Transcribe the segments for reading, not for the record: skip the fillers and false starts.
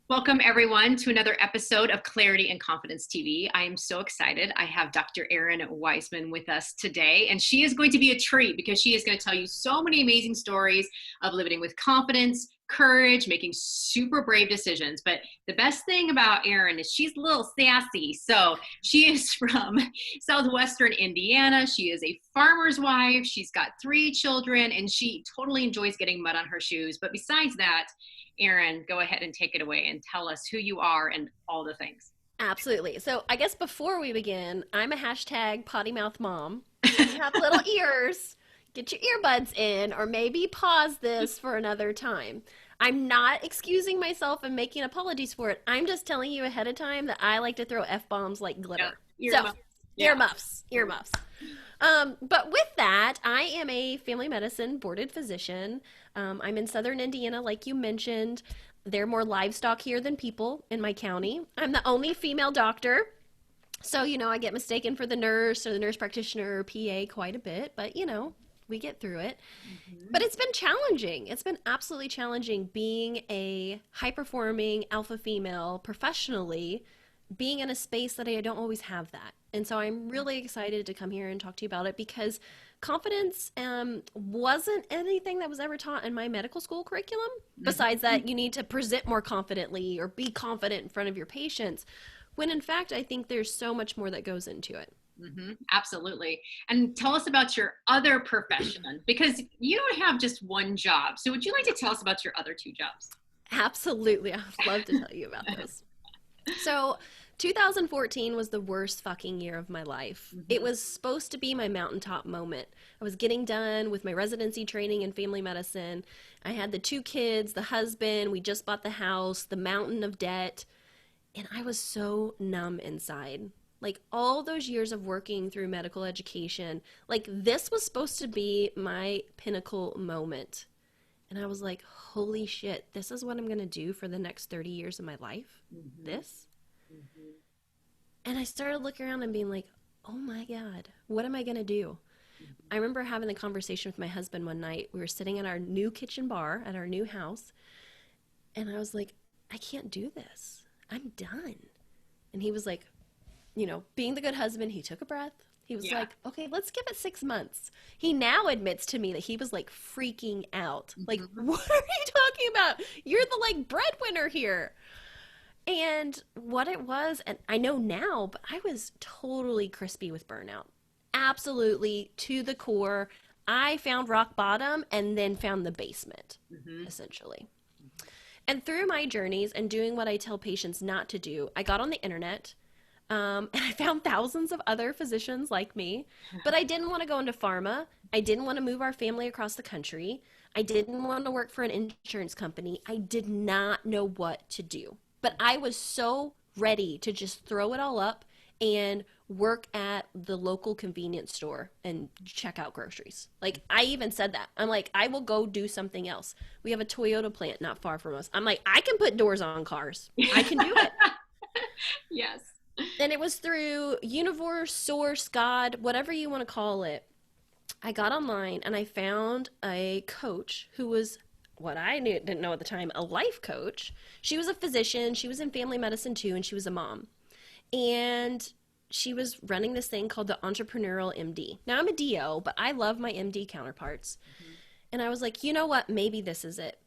Welcome, everyone, to another episode of Clarity and Confidence TV. I am so excited. I have Dr. Errin Weisman with us today, and she is going to be a treat because she is going to tell you so many amazing stories of living with confidence, courage, making super brave decisions. But the best thing about Errin is she's a little sassy. So she is from southwestern Indiana. She is a farmer's wife. She's got 3 children, and she totally enjoys getting mud on her shoes. But besides that, Errin, go ahead and take it away and tell us who you are and all the things. Absolutely. So I guess before we begin, I'm a hashtag potty mouth mom. So you have little ears. Get your earbuds in, or maybe pause this for another time. I'm not excusing myself and making apologies for it. I'm just telling you ahead of time that I like to throw F-bombs like glitter. Yeah, Earmuffs. But with that, I am a family medicine boarded physician. I'm in southern Indiana, like you mentioned. They're more livestock here than people in my county. I'm the only female doctor. So, I get mistaken for the nurse or the nurse practitioner or PA quite a bit, but, we get through it. Mm-hmm. But it's been challenging. It's been absolutely challenging being a high-performing alpha female professionally, being in a space that I don't always have that. And so I'm really excited to come here and talk to you about it because confidence wasn't anything that was ever taught in my medical school curriculum. Besides that, you need to present more confidently or be confident in front of your patients, when in fact, I think there's so much more that goes into it. Mm-hmm. Absolutely. And tell us about your other profession, because you don't have just one job. So would you like to tell us about your other 2 jobs? Absolutely. I'd love to tell you about this. So 2014 was the worst fucking year of my life. Mm-hmm. It was supposed to be my mountaintop moment. I was getting done with my residency training in family medicine. I had the 2 kids, the husband, we just bought the house, the mountain of debt, and I was so numb inside. Like all those years of working through medical education, like this was supposed to be my pinnacle moment. And I was like, holy shit, this is what I'm going to do for the next 30 years of my life? Mm-hmm. This? Mm-hmm. And I started looking around and being like, oh my God, what am I going to do? Mm-hmm. I remember having the conversation with my husband one night. We were sitting in our new kitchen bar at our new house. And I was like, I can't do this. I'm done. And he was like, being the good husband, he took a breath. He was like, okay, let's give it 6 months. He now admits to me that he was like freaking out. Like, what are you talking about? You're the like breadwinner here. And what it was, and I know now, but I was totally crispy with burnout. Absolutely to the core. I found rock bottom and then found the basement, essentially. And through my journeys and doing what I tell patients not to do, I got on the internet. And I found thousands of other physicians like me, but I didn't want to go into pharma. I didn't want to move our family across the country. I didn't want to work for an insurance company. I did not know what to do, but I was so ready to just throw it all up and work at the local convenience store and check out groceries. Like I even said that. I'm like, I will go do something else. We have a Toyota plant not far from us. I'm like, I can put doors on cars. I can do it. Yes. And it was through universe, source, God, whatever you want to call it. I got online and I found a coach who was what I didn't know at the time, a life coach. She was a physician. She was in family medicine too, and she was a mom. And she was running this thing called the Entrepreneurial MD. Now I'm a DO, but I love my MD counterparts. Mm-hmm. And I was like, you know what? Maybe this is it.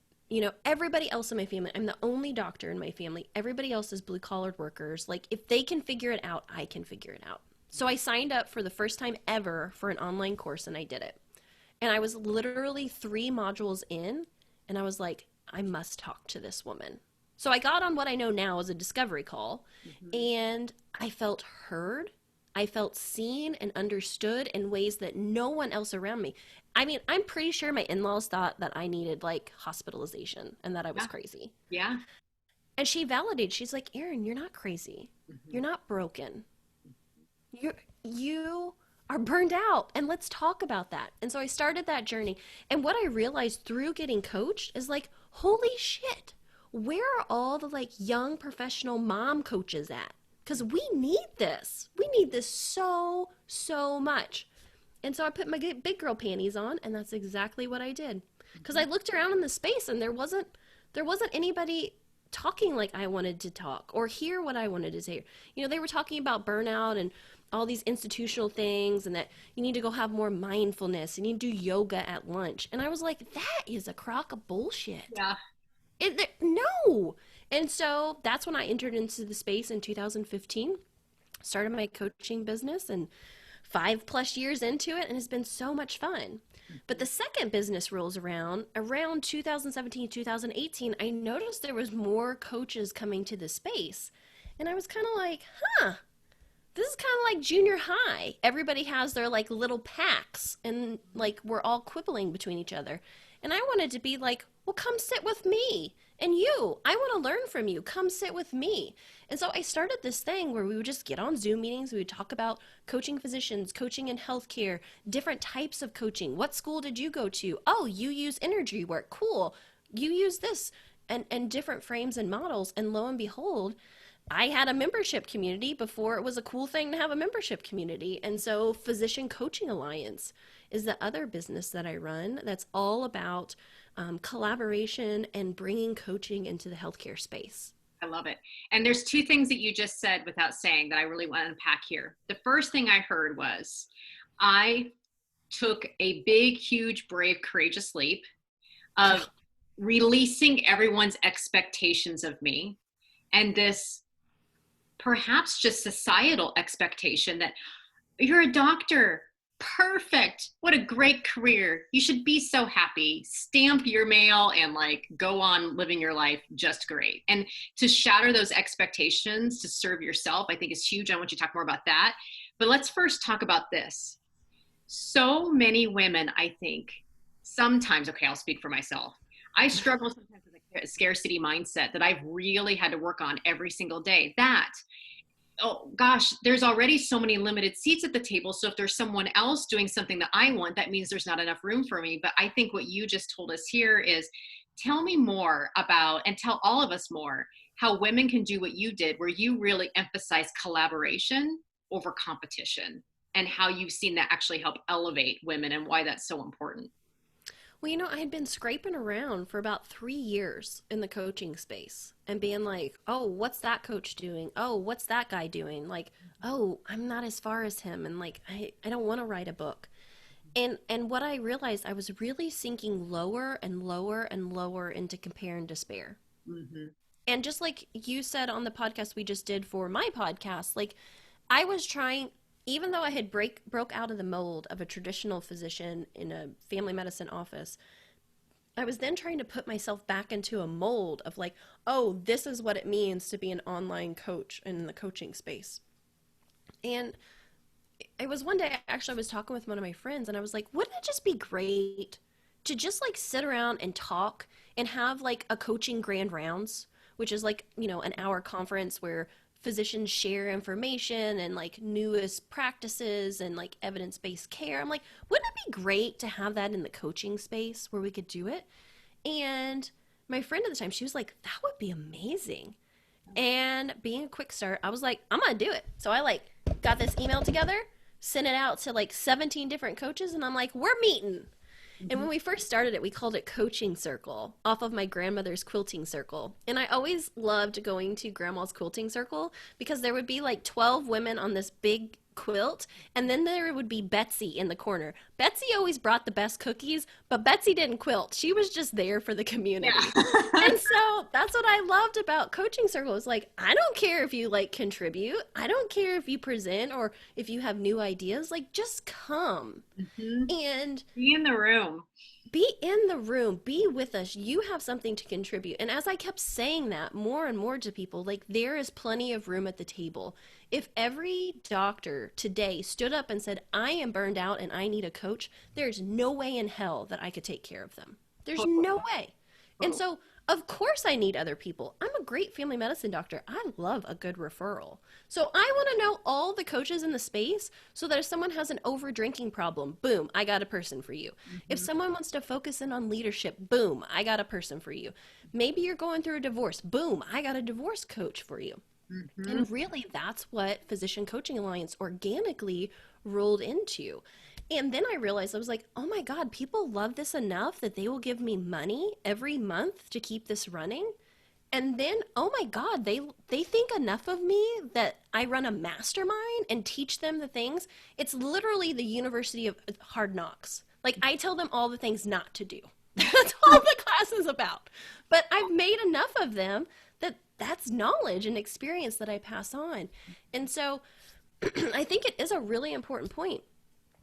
Everybody else in my family, I'm the only doctor in my family. Everybody else is blue-collared workers. Like, if they can figure it out, I can figure it out. So I signed up for the first time ever for an online course, and I did it. And I was literally 3 modules in, and I was like, I must talk to this woman. So I got on what I know now as a discovery call, and I felt heard. I felt seen and understood in ways that no one else around me. I mean, I'm pretty sure my in-laws thought that I needed like hospitalization and that I was crazy. Yeah. And she validated. She's like, Errin, you're not crazy. You're not broken. You are burned out, and let's talk about that. And so I started that journey. And what I realized through getting coached is like, holy shit, where are all the like young professional mom coaches at? Because we need this. We need this so, so much. And so I put my big girl panties on, and that's exactly what I did. Because I looked around in the space, and there wasn't anybody talking like I wanted to talk or hear what I wanted to say. You know, they were talking about burnout and all these institutional things and that you need to go have more mindfulness and you do yoga at lunch. And I was like, that is a crock of bullshit. Yeah. No. And so that's when I entered into the space in 2015, started my coaching business, and 5+ years into it, and it's been so much fun. But the second business rolls around 2017, 2018, I noticed there was more coaches coming to the space. And I was kind of like, this is kind of like junior high. Everybody has their like little packs and like we're all quibbling between each other. And I wanted to be like, well, come sit with me. And you, I want to learn from you. Come sit with me. And so I started this thing where we would just get on Zoom meetings. We would talk about coaching physicians, coaching in healthcare, different types of coaching. What school did you go to? Oh, you use energy work. Cool. You use this, and different frames and models. And lo and behold, I had a membership community before it was a cool thing to have a membership community. And so Physician Coaching Alliance is the other business that I run that's all about collaboration and bringing coaching into the healthcare space. I love it. And there's two things that you just said without saying that I really want to unpack here. The first thing I heard was I took a big, huge, brave, courageous leap of releasing everyone's expectations of me and this perhaps just societal expectation that you're a doctor. Perfect. What a great career. You should be so happy. Stamp your mail and like go on living your life just great. And to shatter those expectations to serve yourself, I think is huge. I want you to talk more about that. But let's first talk about this. So many women, I think, sometimes, okay, I'll speak for myself. I struggle sometimes with a scarcity mindset that I've really had to work on every single day. Oh gosh, there's already so many limited seats at the table. So if there's someone else doing something that I want, that means there's not enough room for me. But I think what you just told us here is tell me more about, and tell all of us more, how women can do what you did, where you really emphasize collaboration over competition, and how you've seen that actually help elevate women and why that's so important. Well, you know, I had been scraping around for about 3 years in the coaching space and being like, oh, what's that coach doing? Oh, what's that guy doing? Like, oh, I'm not as far as him. And like, I don't want to write a book. And what I realized, I was really sinking lower and lower and lower into compare and despair. Mm-hmm. And just like you said on the podcast we just did for my podcast, like I was trying, even though I had broke out of the mold of a traditional physician in a family medicine office, I was then trying to put myself back into a mold of like, oh, this is what it means to be an online coach in the coaching space. And it was one day, actually, I was talking with one of my friends and I was like, wouldn't it just be great to just like sit around and talk and have like a coaching grand rounds, which is like, you know, an hour conference where physicians share information and like newest practices and like evidence-based care. I'm like, wouldn't it be great to have that in the coaching space where we could do it? And my friend at the time, she was like, that would be amazing. And being a quick start, I was like, I'm gonna do it. So I like got this email together, sent it out to like 17 different coaches, and I'm like, we're meeting. And when we first started it, we called it Coaching Circle, off of my grandmother's quilting circle. And I always loved going to grandma's quilting circle because there would be like 12 women on this big quilt, and then there would be Betsy in the corner. Betsy always brought the best cookies, but Betsy didn't quilt. She was just there for the community. Yeah. And so that's what I loved about Coaching Circle. Is like, I don't care if you like contribute. I don't care if you present or if you have new ideas. Like, just come and be in the room. Be in the room, be with us. You have something to contribute. And as I kept saying that more and more to people, like, there is plenty of room at the table. If every doctor today stood up and said, I am burned out and I need a coach, there's no way in hell that I could take care of them. There's no way. And so, of course I need other people. I'm a great family medicine doctor. I love a good referral. So I want to know all the coaches in the space so that if someone has an over drinking problem, boom, I got a person for you. If someone wants to focus in on leadership, boom, I got a person for you. Maybe you're going through a divorce, boom, I got a divorce coach for you. And really, that's what Physician Coaching Alliance organically rolled into. And then I realized, I was like, oh my God, people love this enough that they will give me money every month to keep this running. And then, oh my God, they think enough of me that I run a mastermind and teach them the things. It's literally the University of Hard Knocks. Like, I tell them all the things not to do. That's all the class is about. But I've made enough of them that that's knowledge and experience that I pass on. And so I think it is a really important point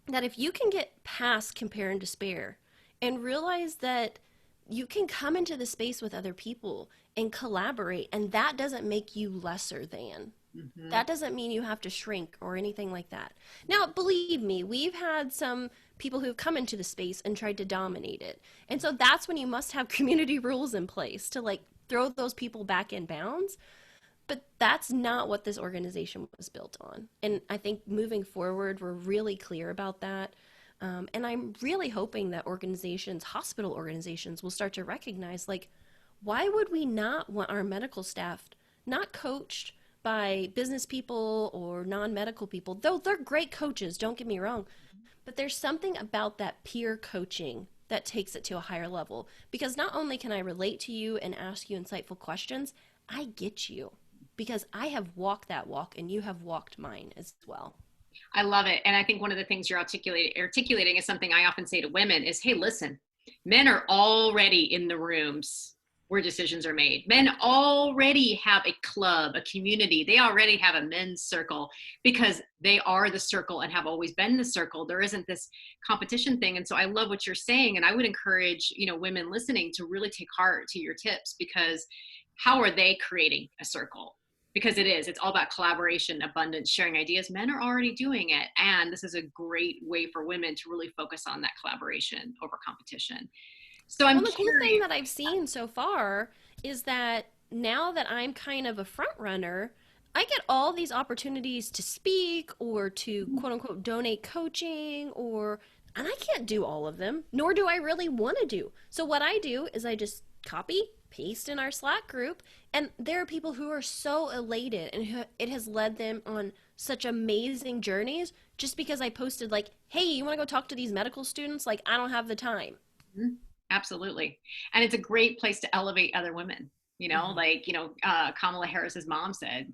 that if you can get past compare and despair and realize that you can come into the space with other people and collaborate, and that doesn't make you lesser than. Mm-hmm. That doesn't mean you have to shrink or anything like that. Now, believe me, we've had some people who've come into the space and tried to dominate it. And so that's when you must have community rules in place to like throw those people back in bounds. But that's not what this organization was built on. And I think moving forward, we're really clear about that. And I'm really hoping that organizations, hospital organizations, will start to recognize, like, why would we not want our medical staff not coached by business people or non-medical people, though they're great coaches, don't get me wrong, but there's something about that peer coaching that takes it to a higher level. Because not only can I relate to you and ask you insightful questions, I get you because I have walked that walk and you have walked mine as well. I love it. And I think one of the things you're articulating is something I often say to women is, hey, listen, men are already in the rooms where decisions are made. Men already have a club, a community. They already have a men's circle because they are the circle and have always been the circle. There isn't this competition thing. And so I love what you're saying. And I would encourage, women listening to really take heart to your tips, because how are they creating a circle? Because it's all about collaboration, abundance, sharing ideas. Men are already doing it. And this is a great way for women to really focus on that collaboration over competition. So the cool thing that I've seen so far is that now that I'm kind of a front runner, I get all these opportunities to speak or to quote unquote donate coaching and I can't do all of them, nor do I really want to do. So what I do is I just copy, paste in our Slack group, and there are people who are so elated and it has led them on such amazing journeys just because I posted like, hey, you want to go talk to these medical students? Like, I don't have the time. Mm-hmm. Absolutely. And it's a great place to elevate other women, Kamala Harris's mom said,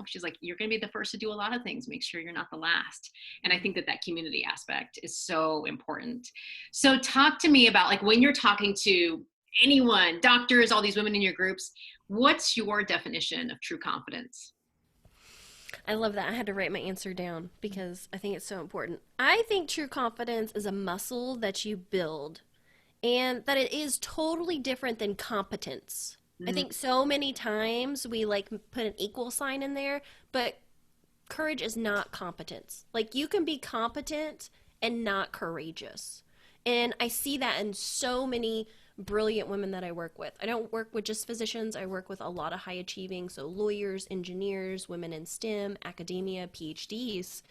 she's like, you're going to be the first to do a lot of things. Make sure you're not the last. And I think that community aspect is so important. So talk to me about, like, when you're talking to anyone, doctors, all these women in your groups, what's your definition of true confidence? I love that. I had to write my answer down because I think it's so important. I think true confidence is a muscle that you build, and that it is totally different than competence. Mm-hmm. I think so many times we like put an equal sign in there, but courage is not competence. Like, you can be competent and not courageous. And I see that in so many brilliant women that I work with. I don't work with just physicians. I work with a lot of high achieving, so lawyers, engineers, women in STEM, academia, PhDs.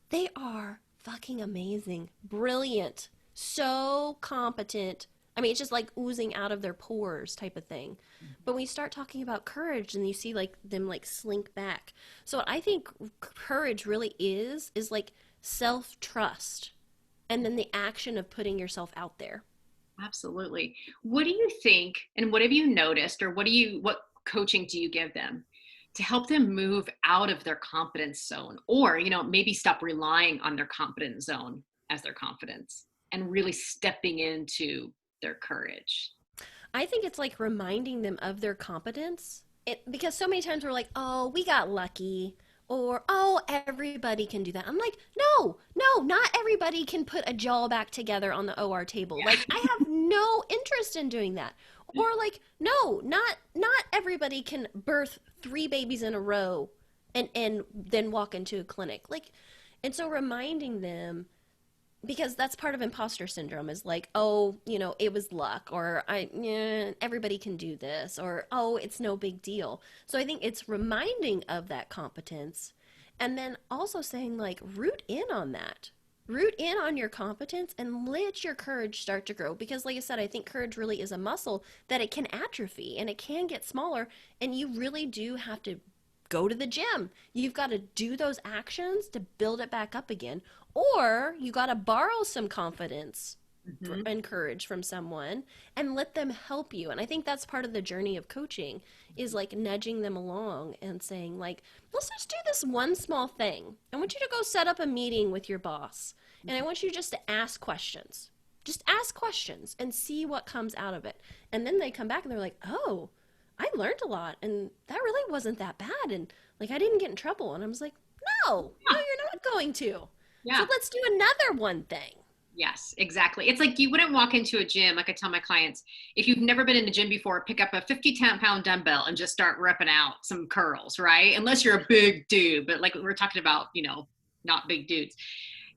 They are fucking amazing, brilliant, so competent. I mean, it's just like oozing out of their pores type of thing. Mm-hmm. But when you start talking about courage and you see like them like slink back. So what I think courage really is like self-trust and then the action of putting yourself out there. Absolutely. What do you think, and what have you noticed, or what coaching do you give them to help them move out of their confidence zone, or, maybe stop relying on their confidence zone as their confidence and really stepping into their courage? I think it's like reminding them of their competence. Because so many times we're like, oh, we got lucky, or, oh, everybody can do that. I'm like, no, not everybody can put a jaw back together on the OR table. Yeah. Like, I have no interest in doing that. Or like, no, not everybody can birth 3 babies in a row and then walk into a clinic. Like, and so reminding them, because that's part of imposter syndrome, is like, oh, it was luck, or everybody can do this, or, oh, it's no big deal. So I think it's reminding of that competence, and then also saying, like, root in on that. Root in on your competence and let your courage start to grow. Because like I said, I think courage really is a muscle that it can atrophy and it can get smaller, and you really do have to go to the gym. You've got to do those actions to build it back up again. Or you got to borrow some confidence Hmm. and courage from someone and let them help you. And I think that's part of the journey of coaching, is like nudging them along and saying like, let's just do this one small thing. I want you to go set up a meeting with your boss, and I want you just to ask questions. Just ask questions and see what comes out of it. And then they come back and they're like, oh, I learned a lot, and that really wasn't that bad, and like I didn't get in trouble. And I was like, no, no, Yeah. you're not going to. So Yeah. let's do another one thing. Yes, exactly. It's like you wouldn't walk into a gym. Like I tell my clients, if you've never been in a gym before, pick up a 50-pound dumbbell and just start repping out some curls, right? Unless you're a big dude, but like we're talking about, not big dudes.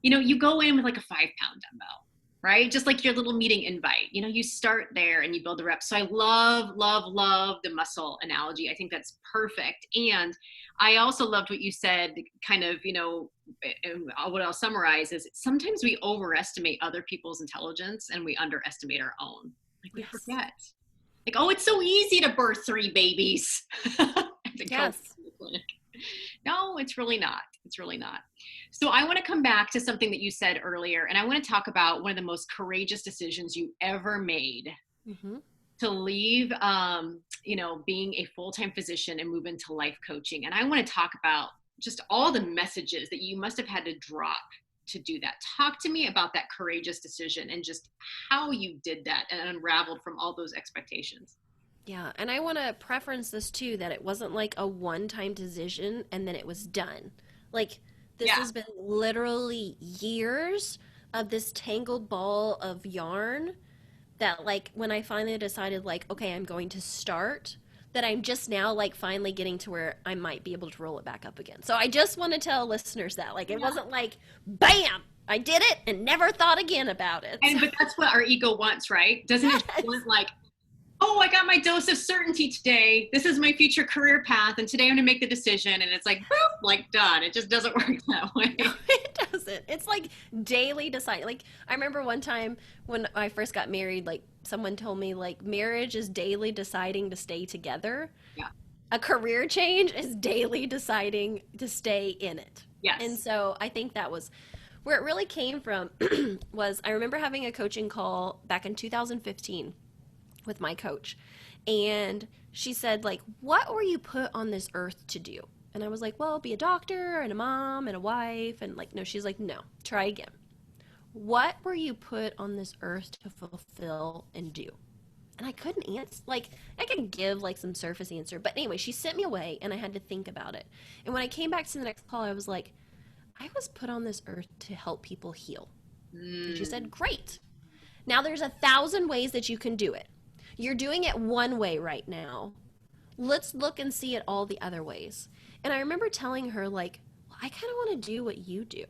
You go in with like a 5-pound dumbbell, right? Just like your little meeting invite. You start there and you build the reps. So I love, love, love the muscle analogy. I think that's perfect. And I also loved what you said, kind of, and what I'll summarize is sometimes we overestimate other people's intelligence and we underestimate our own. Like we Yes. forget. Like, oh, it's so easy to birth 3 babies. To go to Yes. the clinic. No, it's really not. It's really not. So I want to come back to something that you said earlier, and I want to talk about one of the most courageous decisions you ever made Mm-hmm. to leave, being a full-time physician and move into life coaching. And I want to talk about just all the messages that you must have had to drop to do that. Talk to me about that courageous decision and just how you did that and unraveled from all those expectations. Yeah, and I want to preference this too, that it wasn't like a one-time decision and then it was done. Like this Yeah. has been literally years of this tangled ball of yarn that like when I finally decided like, okay, I'm going to start, that I'm just now like finally getting to where I might be able to roll it back up again. So I just want to tell listeners that like it Yeah. wasn't like bam, I did it and never thought again about it. But that's what our ego wants, right? Doesn't it just Yes. want like, oh, I got my dose of certainty today. This is my future career path. And today I'm going to make the decision. And it's like, boop, like done. It just doesn't work that way. No, it doesn't. It's like daily deciding. Like I remember one time when I first got married, like someone told me like marriage is daily deciding to stay together. Yeah. A career change is daily deciding to stay in it. And Yes. so I think that was where it really came from. Was I remember having a coaching call back in 2015 with my coach, and she said like, what were you put on this earth to do? And I was like, well, be a doctor and a mom and a wife. And like, no, she's like, no, try again. What were you put on this earth to fulfill and do? And I couldn't answer. Like, I could give like some surface answer. But anyway, she sent me away and I had to think about it. And when I came back to the next call, I was like, I was put on this earth to help people heal. And she Mm. said, great. Now there's 1,000 ways that you can do it. You're doing it one way right now. Let's look and see at all the other ways. And I remember telling her, like, well, I kind of want to do what you do.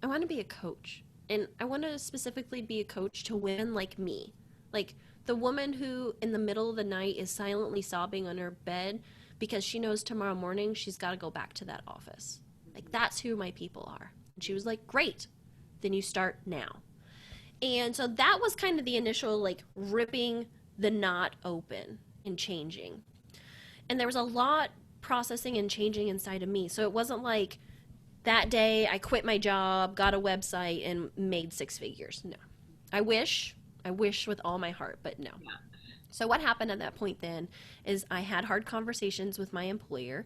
I want to be a coach. And I want to specifically be a coach to women like me. Like the woman who, in the middle of the night, is silently sobbing on her bed because she knows tomorrow morning she's got to go back to that office. Like, that's who my people are. And she was like, great. Then you start now. And so that was kind of the initial, like, ripping the knot open and changing. And there was a lot processing and changing inside of me. So it wasn't like that day I quit my job, got a website, and made 6 figures. No. I wish with all my heart, but no. Yeah. So what happened at that point then is I had hard conversations with my employer.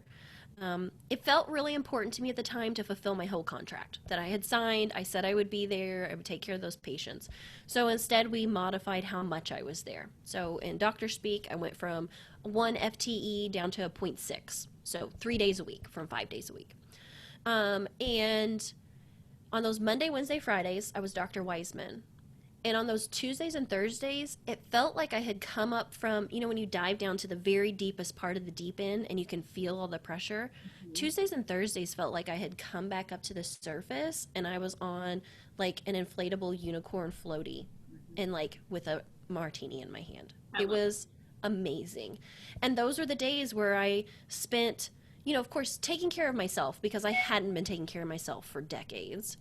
It felt really important to me at the time to fulfill my whole contract that I had signed. I said I would be there, I would take care of those patients. So instead, we modified how much I was there. So in doctor speak, I went from 1 FTE down to a 0.6. So 3 days a week from 5 days a week. And on those Monday, Wednesday, Fridays, I was Dr. Weisman. And on those Tuesdays and Thursdays, it felt like I had come up from, when you dive down to the very deepest part of the deep end and you can feel all the pressure. Mm-hmm. Tuesdays and Thursdays felt like I had come back up to the surface and I was on like an inflatable unicorn floaty and like with a martini in my hand. It was amazing. And those were the days where I spent, of course, taking care of myself because I hadn't been taking care of myself for decades.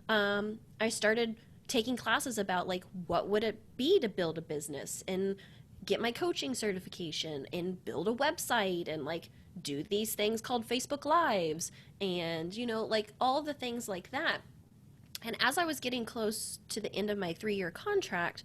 I started taking classes about like what would it be to build a business and get my coaching certification and build a website and like do these things called Facebook Lives and like all the things like that. And as I was getting close to the end of my 3-year contract,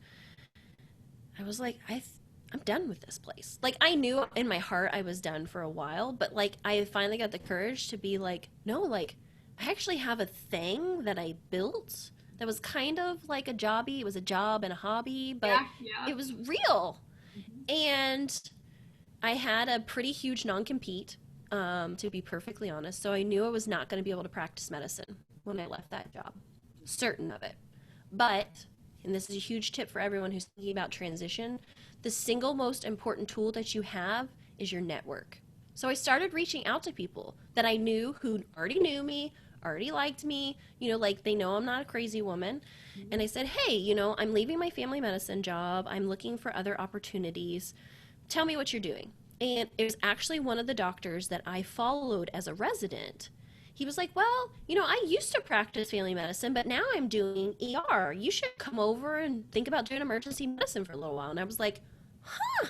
I was like, I'm done with this place. Like, I knew in my heart I was done for a while, but like, I finally got the courage to be like, no, like, I actually have a thing that I built that was kind of like a jobby. It was a job and a hobby, but Yeah, yeah. it was real. Mhm. And I had a pretty huge non compete, to be perfectly honest. So I knew I was not going to be able to practice medicine when I left that job. Certain of it. But, and this is a huge tip for everyone who's thinking about transition, the single most important tool that you have is your network. So I started reaching out to people that I knew who already knew me, already liked me, like they know I'm not a crazy woman. And I said, hey, I'm leaving my family medicine job. I'm looking for other opportunities. Tell me what you're doing. And it was actually one of the doctors that I followed as a resident. He was like, well, I used to practice family medicine, but now I'm doing ER. You should come over and think about doing emergency medicine for a little while. And I was like, huh,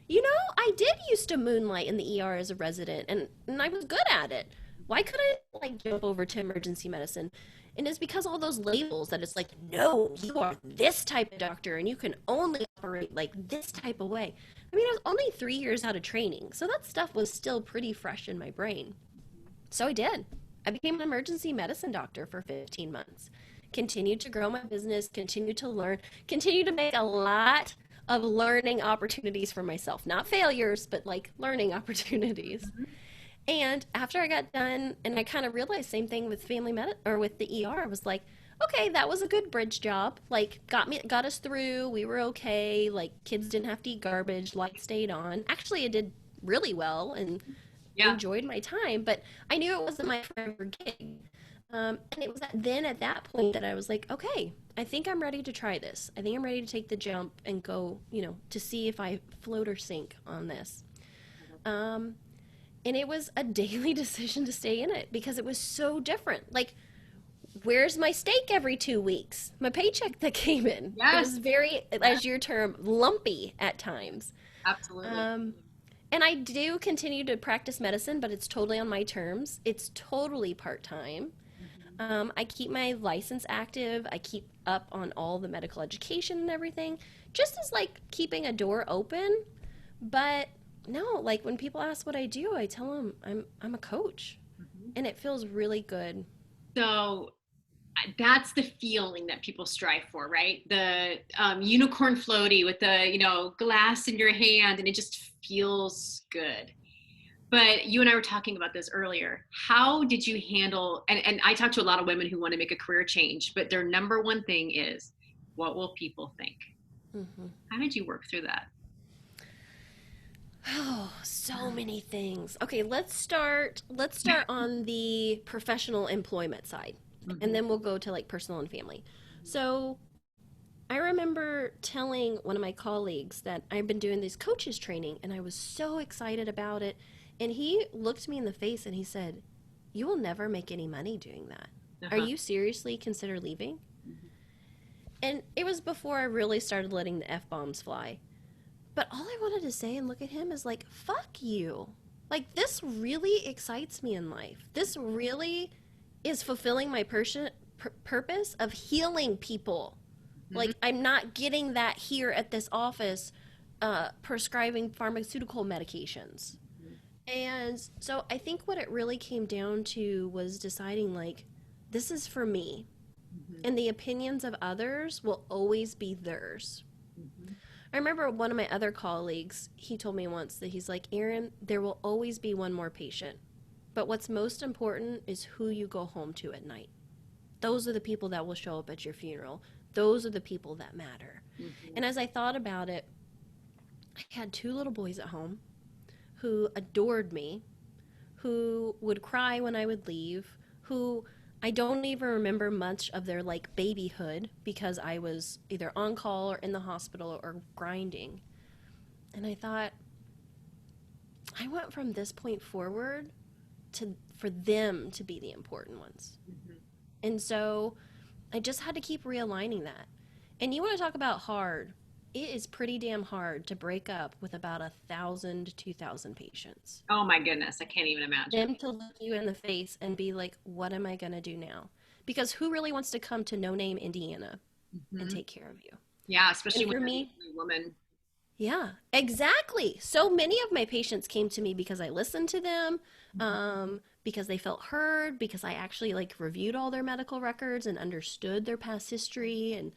I did used to moonlight in the ER as a resident, and I was good at it. Why could I like jump over to emergency medicine? And it's because all those labels that it's like, no, you are this type of doctor and you can only operate like this type of way. I mean, I was only 3 years out of training, so that stuff was still pretty fresh in my brain. So I did. I became an emergency medicine doctor for 15 months. Continued to grow my business, continued to learn, continued to make a lot of learning opportunities for myself. Not failures, but like learning opportunities. And after I got done, and I kind of realized same thing with or with the ER, I was like, okay, that was a good bridge job. Like got us through. We were okay. Like kids didn't have to eat garbage. Lights stayed on. Actually, I did really well and Yeah. enjoyed my time, but I knew it wasn't my forever gig. And it was then at that point that I was like, okay, I think I'm ready to try this. I think I'm ready to take the jump and go, to see if I float or sink on this. Um, and it was a daily decision to stay in it because it was so different. Like, where's my steak every 2 weeks? My paycheck that came in. It Yes. was very, as your term, lumpy at times. Absolutely. Um, and I do continue to practice medicine, but it's totally on my terms. It's totally part time. Mhm. I keep my license active. I keep up on all the medical education and everything, just as like keeping a door open. But no, like when people ask what I do, I tell them I'm a coach, Mhm. and it feels really good. So that's the feeling that people strive for, right? The unicorn floaty with the glass in your hand, and it just feels good. But you and I were talking about this earlier. How did you handle? And I talk to a lot of women who want to make a career change, but their number one thing is, what will people think? Hmm. How did you work through that? Oh, so many things. Okay, let's start on the professional employment side, and Mhm. then we'll go to like personal and family. So, I remember telling one of my colleagues that I've been doing this coaches training and I was so excited about it. And he looked me in the face and he said, you will never make any money doing that. Are Uh-huh. you seriously consider leaving? Mhm. And it was before I really started letting the F bombs fly. But all I wanted to say and look at him is like, fuck you. Like, this really excites me in life. This really is fulfilling my purpose of healing people. Mhm. Like, I'm not getting that here at this office, prescribing pharmaceutical medications. And so I think what it really came down to was deciding, like, this is for me. Mhm. And the opinions of others will always be theirs. Mhm. I remember one of my other colleagues, he told me once that he's like, Errin, there will always be one more patient. But what's most important is who you go home to at night. Those are the people that will show up at your funeral. Those are the people that matter. Mhm. And as I thought about it, I had 2 little boys at home who adored me, who would cry when I would leave, who I don't even remember much of their like babyhood because I was either on call or in the hospital or grinding. And I thought, I went from this point forward to for them to be the important ones. Mhm. And so I just had to keep realigning that. And you want to talk about hard. It is pretty damn hard to break up with about 1,000 to 2,000 patients. Oh my goodness, I can't even imagine. Them to look you in the face and be like, what am I going to do now? because who really wants to come to No Name, Indiana and Mm-hmm. take care of you? Yeah, especially And when for you're me, a woman. yeah, exactly. So many of my patients came to me because I listened to them, because they felt heard, because I actually like reviewed all their medical records and understood their past history, and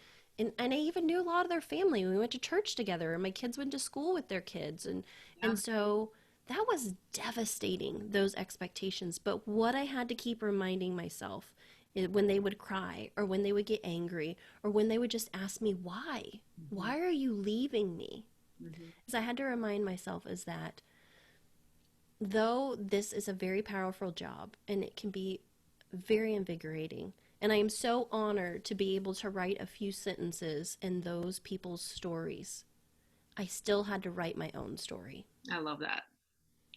I even knew a lot of their family. We went to church together, and my kids went to school with their kids, Yeah. and so that was devastating, those expectations. But what I had to keep reminding myself when they would cry, or when they would get angry, or when they would just ask me why, Mm-hmm. why are you leaving me? Mm-hmm. Is I had to remind myself is that though this is a very powerful job and it can be very invigorating, and I am so honored to be able to write a few sentences in those people's stories, I still had to write my own story. I love that.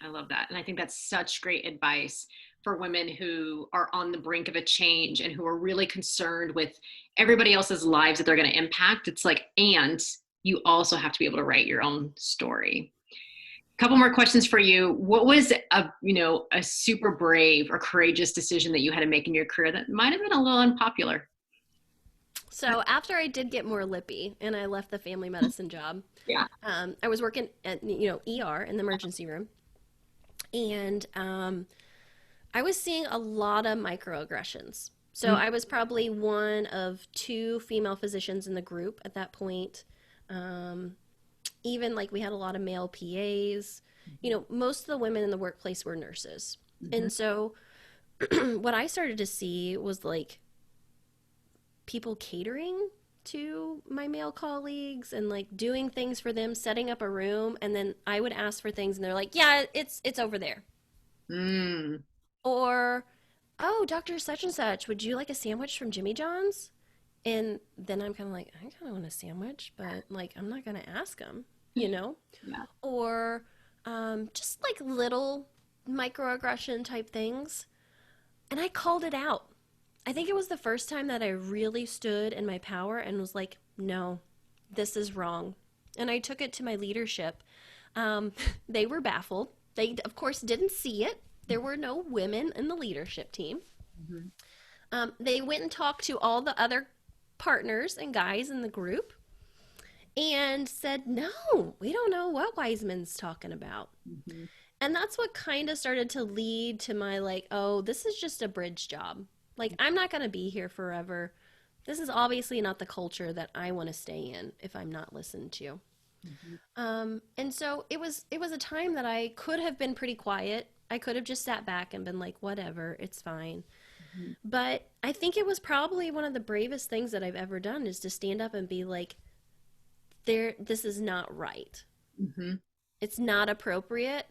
I love that. And I think that's such great advice for women who are on the brink of a change and who are really concerned with everybody else's lives that they're going to impact. It's like, and you also have to be able to write your own story. A couple more questions for you. What was a super brave or courageous decision that you had to make in your career that might have been a little unpopular? So after I did get more lippy and I left the family medicine job, Yeah. I was working at ER in the emergency room, and I was seeing a lot of microaggressions. So Mm-hmm. I was probably one of two female physicians in the group at that point. Um, Even like we had a lot of male PAs. Most of the women in the workplace were nurses. Mm-hmm. And so what I started to see was like people catering to my male colleagues and like doing things for them, setting up a room, and then I would ask for things and they're like, "Yeah, it's over there." Mm. Or, "Oh, Dr. Such and Such, would you like a sandwich from Jimmy John's?" And then I'm kind of like, "I kind of want a sandwich, but like I'm not going to ask them, you know?" Yeah. Or just like little microaggression type things. And I called it out. I think it was the first time that I really stood in my power and was like, no, this is wrong. And I took it to my leadership. Um, they were baffled. They, of course, didn't see it. There were no women in the leadership team. Mm-hmm. They went and talked to all the other partners and guys in the group and said, no, we don't know what Weisman's talking about. Mm-hmm. And that's what kind of started to lead to my like, oh, this is just a bridge job. Like, I'm not going to be here forever. This is obviously not the culture that I want to stay in if I'm not listened to. Mm-hmm. And so it was a time that I could have been pretty quiet. I could have just sat back and been like, whatever, it's fine. Mm-hmm. But I think it was probably one of the bravest things that I've ever done is to stand up and be like, this is not right. Mm-hmm. It's not appropriate,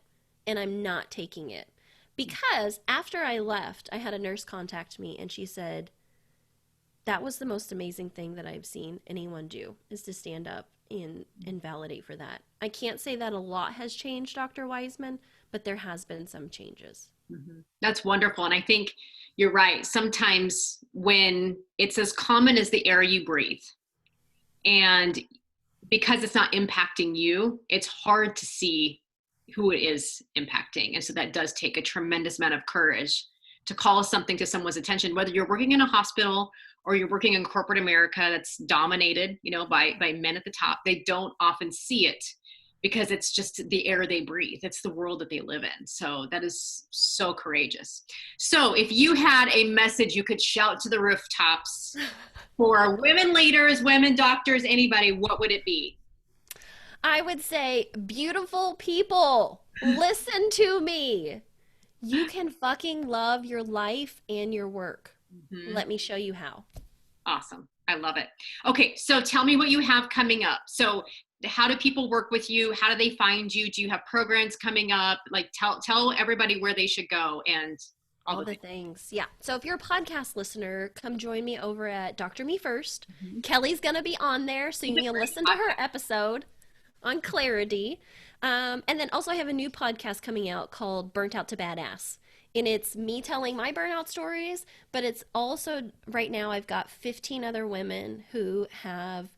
and I'm not taking it. Because after I left, I had a nurse contact me and she said, that was the most amazing thing that I've seen anyone do, is to stand up and validate for that. I can't say that a lot has changed, Dr. Weisman, but there has been some changes. Mm-hmm. That's wonderful. And I think you're right. Sometimes when it's as common as the air you breathe, and because it's not impacting you, it's hard to see who it is impacting. And so that does take a tremendous amount of courage to call something to someone's attention, whether you're working in a hospital or you're working in corporate America that's dominated, by men at the top. They don't often see it because it's just the air they breathe. It's the world that they live in. So that is so courageous. So if you had a message you could shout to the rooftops for women leaders, women doctors, anybody, what would it be? I would say, beautiful people, listen to me. You can fucking love your life and your work. Mm-hmm. Let me show you how. Awesome. I love it. Okay, so tell me what you have coming up. So how do people work with you? How do they find you? Do you have programs coming up? Like tell everybody where they should go and all the things. Yeah. So if you're a podcast listener, come join me over at Dr. Me First. Mm-hmm. Kelly's going to be on there, so you can listen to her episode on clarity. And then also I have a new podcast coming out called Burnt Out to Badass. And it's me telling my burnout stories, but it's also, right now, I've got 15 other women who have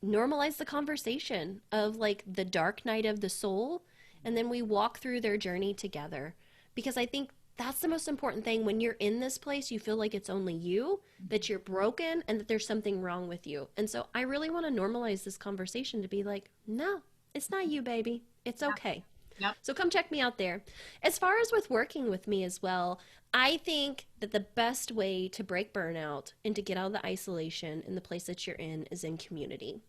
normalized the conversation of like the dark night of the soul. And then we walk through their journey together. Because I think that's the most important thing. When you're in this place, you feel like it's only you, that you're broken, and that there's something wrong with you. And so I really want to normalize this conversation to be like, no, it's not you, baby. It's okay. Yep. So come check me out there. As far as with working with me as well, I think that the best way to break burnout and to get out of the isolation in the place that you're in is in community.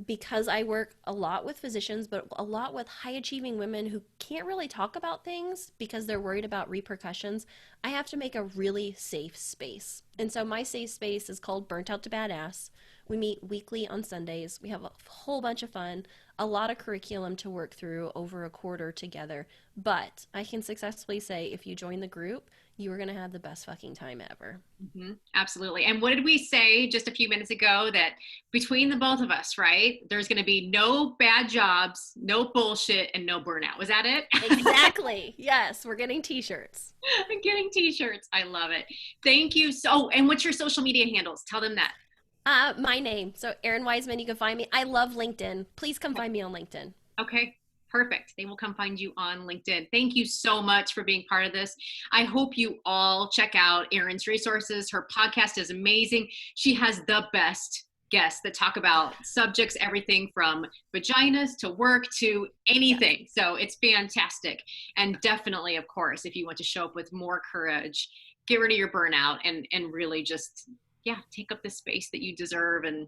Because I work a lot with physicians, but a lot with high achieving women who can't really talk about things because they're worried about repercussions. I have to make a really safe space. And so my safe space is called Burnt Out to Badass. We meet weekly on Sundays. We have a whole bunch of fun, a lot of curriculum to work through over a quarter together. But I can successfully say if you join the group, you are going to have the best fucking time ever. Absolutely. And what did we say just a few minutes ago? That between the both of us, right, there's going to be no bad jobs, no bullshit, and no burnout. Was that it? Exactly. Yes, we're getting t-shirts. I'm getting t-shirts. I love it. Thank you. So, and what's your social media handles? Tell them that. My name. So Errin Weisman, you can find me. I love LinkedIn. Please come find me on LinkedIn. Okay. Perfect. They will come find you on LinkedIn. Thank you so much for being part of this. I hope you all check out Errin's resources. Her podcast is amazing. She has the best guests that talk about subjects, everything from vaginas to work to anything. So it's fantastic. And definitely, of course, if you want to show up with more courage, get rid of your burnout and really just, take up the space that you deserve. And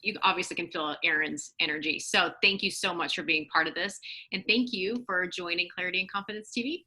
you obviously can feel Errin's energy. So thank you so much for being part of this. And thank you for joining Clarity and Confidence TV.